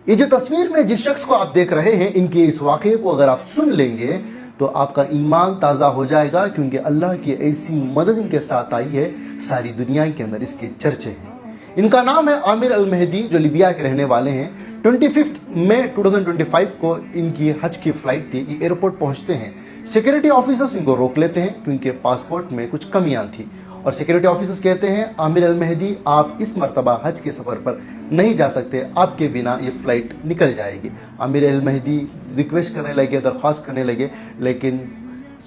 یہ جو تصویر میں جس شخص کو آپ دیکھ رہے ہیں، ان کے اس واقعے کو اگر آپ سن لیں گے تو آپ کا ایمان تازہ ہو جائے گا، کیونکہ اللہ کی ایسی مدد ان کے ساتھ آئی ہے، ساری دنیا کے اندر اس کے چرچے ہیں۔ ان کا نام ہے عامر المہدی، جو لیبیا کے رہنے والے ہیں۔ 25 مئی 2025 کو ان کی حج کی فلائٹ تھی۔ یہ ایئرپورٹ پہنچتے ہیں، سیکیورٹی آفیسرز ان کو روک لیتے ہیں کیونکہ پاسپورٹ میں کچھ کمیاں تھیں، اور سیکیورٹی آفیسرز کہتے ہیں عامر المہدی آپ اس مرتبہ حج کے سفر پر نہیں جا سکتے، آپ کے بنا یہ فلائٹ نکل جائے گی۔ عامر المہدی ریکویسٹ کرنے لگے، درخواست کرنے لگے، لیکن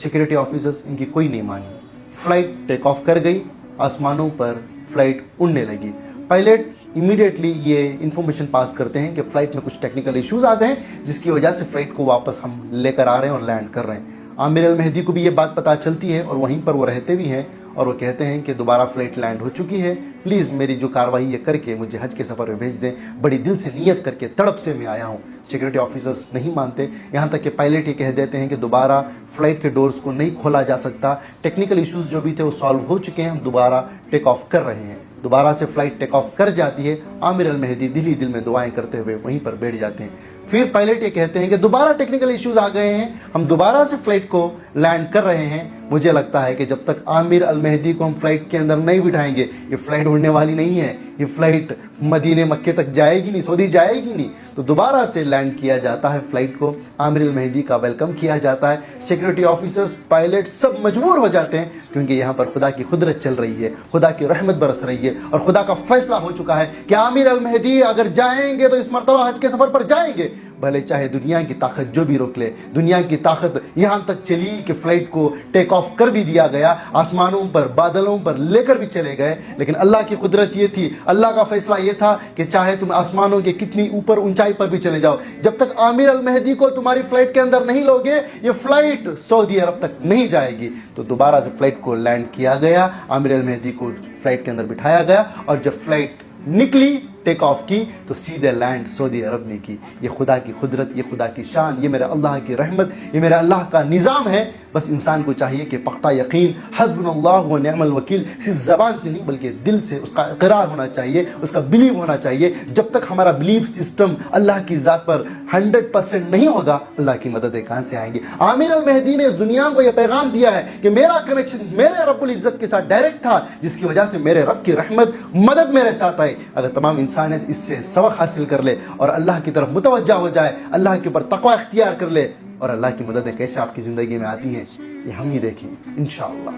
سیکیورٹی آفیسرز ان کی کوئی نہیں مانی۔ فلائٹ ٹیک آف کر گئی، آسمانوں پر فلائٹ اڑنے لگی۔ پائلٹ امیڈیٹلی یہ انفارمیشن پاس کرتے ہیں کہ فلائٹ میں کچھ ٹیکنیکل ایشوز آتے ہیں، جس کی وجہ سے فلائٹ کو واپس ہم لے کر آ رہے ہیں اور لینڈ کر رہے ہیں۔ عامر المہدی کو بھی یہ بات پتہ چلتی ہے، اور وہیں پر وہ رہتے بھی ہیں، اور وہ کہتے ہیں کہ دوبارہ فلائٹ لینڈ ہو چکی ہے، پلیز میری جو کاروائی یہ کر کے مجھے حج کے سفر میں بھیج دیں، بڑی دل سے نیت کر کے تڑپ سے میں آیا ہوں۔ سیکورٹی آفیسرز نہیں مانتے، یہاں تک کہ پائلٹ یہ کہہ دیتے ہیں کہ دوبارہ فلائٹ کے ڈورز کو نہیں کھولا جا سکتا، ٹیکنیکل ایشوز جو بھی تھے وہ سالو ہو چکے ہیں، ہم دوبارہ ٹیک آف کر رہے ہیں۔ دوبارہ سے فلائٹ ٹیک آف کر جاتی ہے۔ عامر المہدی دل ہی دل میں دعائیں کرتے ہوئے وہیں پر بیٹھ جاتے ہیں۔ پھر پائلٹ یہ کہتے ہیں کہ دوبارہ ٹیکنیکل ایشوز آ گئے ہیں، ہم دوبارہ سے فلائٹ کو لینڈ کر رہے ہیں۔ مجھے لگتا ہے کہ جب تک عامر المہدی کو ہم فلائٹ کے اندر نہیں بٹھائیں گے، یہ فلائٹ اڑنے والی نہیں ہے، یہ فلائٹ مدینے مکے تک جائے گی نہیں، سعودی جائے گی نہیں۔ تو دوبارہ سے لینڈ کیا جاتا ہے فلائٹ کو، عامر المہدی کا ویلکم کیا جاتا ہے۔ سیکورٹی آفیسرز، پائلٹ سب مجبور ہو جاتے ہیں، کیونکہ یہاں پر خدا کی قدرت چل رہی ہے، خدا کی رحمت برس رہی ہے، اور خدا کا فیصلہ ہو چکا ہے کہ عامر المہدی اگر جائیں گے تو اس مرتبہ حج کے سفر پر جائیں گے، بھلے چاہے دنیا کی طاقت جو بھی روک لے۔ دنیا کی طاقت یہاں تک چلی کہ فلائٹ کو ٹیک آف کر بھی دیا گیا، آسمانوں پر بادلوں پر لے کر بھی چلے گئے، لیکن اللہ کی قدرت یہ تھی، اللہ کا فیصلہ یہ تھا کہ چاہے تم آسمانوں کے کتنی اوپر اونچائی پر بھی چلے جاؤ، جب تک عامر المہدی کو تمہاری فلائٹ کے اندر نہیں لوگے، یہ فلائٹ سعودی عرب تک نہیں جائے گی۔ تو دوبارہ سے فلائٹ کو لینڈ کیا گیا، عامر المہدی کو فلائٹ کے اندر بٹھایا گیا، اور جب فلائٹ نکلی، ٹیک آف کی، تو سیدھے لینڈ سعودی عرب نے کی۔ یہ خدا کی قدرت، یہ خدا کی شان، یہ میرے اللہ کی رحمت، یہ میرے اللہ کا نظام ہے۔ بس انسان کو چاہیے کہ پختہ یقین، حسبنا اللہ و نعم الوکیل، صرف زبان سے نہیں بلکہ دل سے اس کا اقرار ہونا چاہیے، اس کا بلیو ہونا چاہیے۔ جب تک ہمارا بلیف سسٹم اللہ کی ذات پر 100% نہیں ہوگا، اللہ کی مددیں کہاں سے آئیں گی؟ عامر المہدی نے اس دنیا کو یہ پیغام دیا ہے کہ میرا کنیکشن میرے رب العزت کے ساتھ ڈائریکٹ تھا، جس کی وجہ سے میرے رب کی رحمت، مدد میرے ساتھ آئی۔ اگر تمام انسانیت اس سے سبق حاصل کر لے اور اللہ کی طرف متوجہ ہو جائے، اللہ کے اوپر تقوی اختیار کر لے، اور اللہ کی مددیں کیسے آپ کی زندگی میں آتی ہیں، یہ ہم ہی دیکھیں انشاءاللہ۔